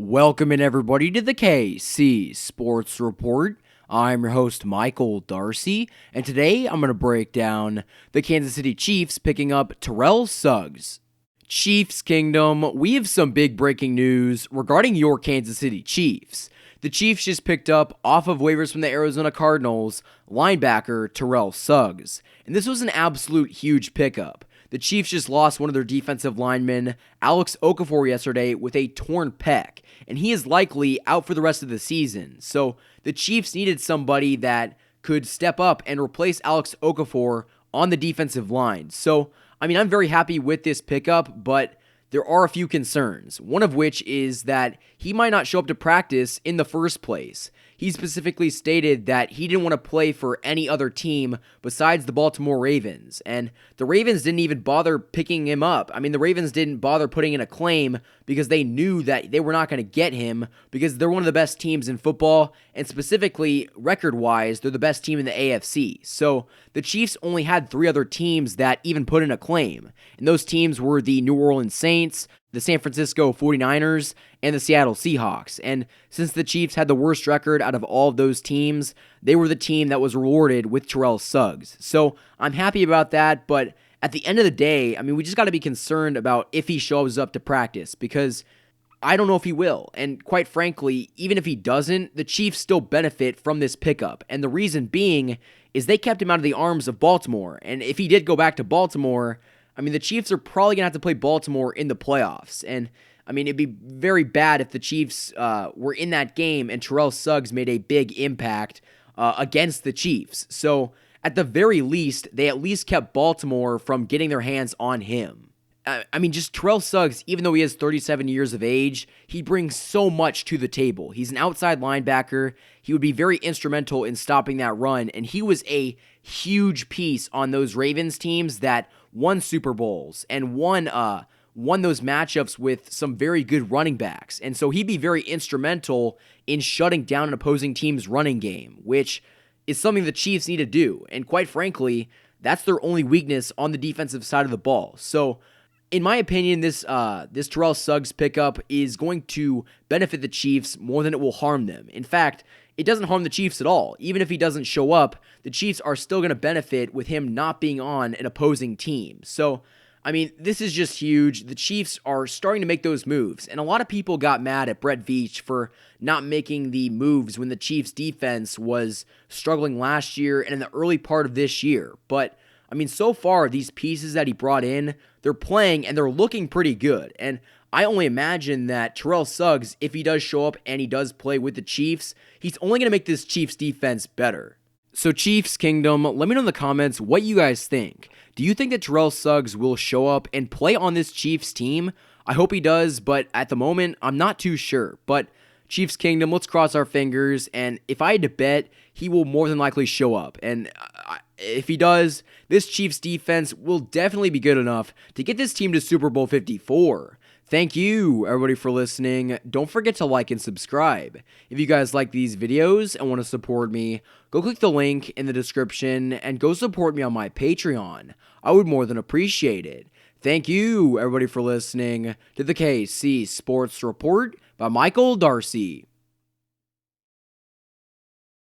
Welcome in everybody to the KC Sports Report. I'm your host Michael Darcy, and today I'm going to break down the Kansas City Chiefs picking up Terrell Suggs. Chiefs Kingdom, we have some big breaking news regarding your Kansas City Chiefs. The Chiefs just picked up, off of waivers from the Arizona Cardinals, linebacker Terrell Suggs, and this was an absolute huge pickup. The Chiefs just lost one of their defensive linemen, Alex Okafor, yesterday with a torn pec, and he is likely out for the rest of the season. So the Chiefs needed somebody that could step up and replace Alex Okafor on the defensive line. So, I'm very happy with this pickup, but there are a few concerns, one of which is that he might not show up to practice in the first place. He specifically stated that he didn't want to play for any other team besides the Baltimore Ravens, and the Ravens didn't even bother picking him up. The Ravens didn't bother putting in a claim because they knew that they were not going to get him because they're one of the best teams in football, and specifically, record-wise, they're the best team in the AFC. So the Chiefs only had 3 other teams that even put in a claim, and those teams were the New Orleans Saints, the San Francisco 49ers, and the Seattle Seahawks. And since the Chiefs had the worst record out of all of those teams, they were the team that was rewarded with Terrell Suggs. So I'm happy about that, but at the end of the day, we just got to be concerned about if he shows up to practice, because I don't know if he will. And quite frankly, even if he doesn't, the Chiefs still benefit from this pickup. And the reason being is they kept him out of the arms of Baltimore. And if he did go back to Baltimore, the Chiefs are probably going to have to play Baltimore in the playoffs. And, it'd be very bad if the Chiefs were in that game and Terrell Suggs made a big impact against the Chiefs. So, at the very least, they at least kept Baltimore from getting their hands on him. Just Terrell Suggs, even though he is 37 years of age, he brings so much to the table. He's an outside linebacker. He would be very instrumental in stopping that run, and he was a huge piece on those Ravens teams that won Super Bowls and won those matchups with some very good running backs. And so he'd be very instrumental in shutting down an opposing team's running game, which is something the Chiefs need to do. And quite frankly, that's their only weakness on the defensive side of the ball. So, in my opinion, this Terrell Suggs pickup is going to benefit the Chiefs more than it will harm them. In fact, it doesn't harm the Chiefs at all. Even if he doesn't show up, the Chiefs are still going to benefit with him not being on an opposing team. So, this is just huge. The Chiefs are starting to make those moves, and a lot of people got mad at Brett Veach for not making the moves when the Chiefs' defense was struggling last year and in the early part of this year. But so far, these pieces that he brought in, they're playing and they're looking pretty good. And I only imagine that Terrell Suggs, if he does show up and he does play with the Chiefs, he's only going to make this Chiefs defense better. So Chiefs Kingdom, let me know in the comments what you guys think. Do you think that Terrell Suggs will show up and play on this Chiefs team? I hope he does, but at the moment, I'm not too sure. But Chiefs Kingdom, let's cross our fingers, and if I had to bet, he will more than likely show up. And if he does, this Chiefs defense will definitely be good enough to get this team to Super Bowl 54. Thank you, everybody, for listening. Don't forget to like and subscribe. If you guys like these videos and want to support me, go click the link in the description and go support me on my Patreon. I would more than appreciate it. Thank you, everybody, for listening to the KC Sports Report by Michael Darcy.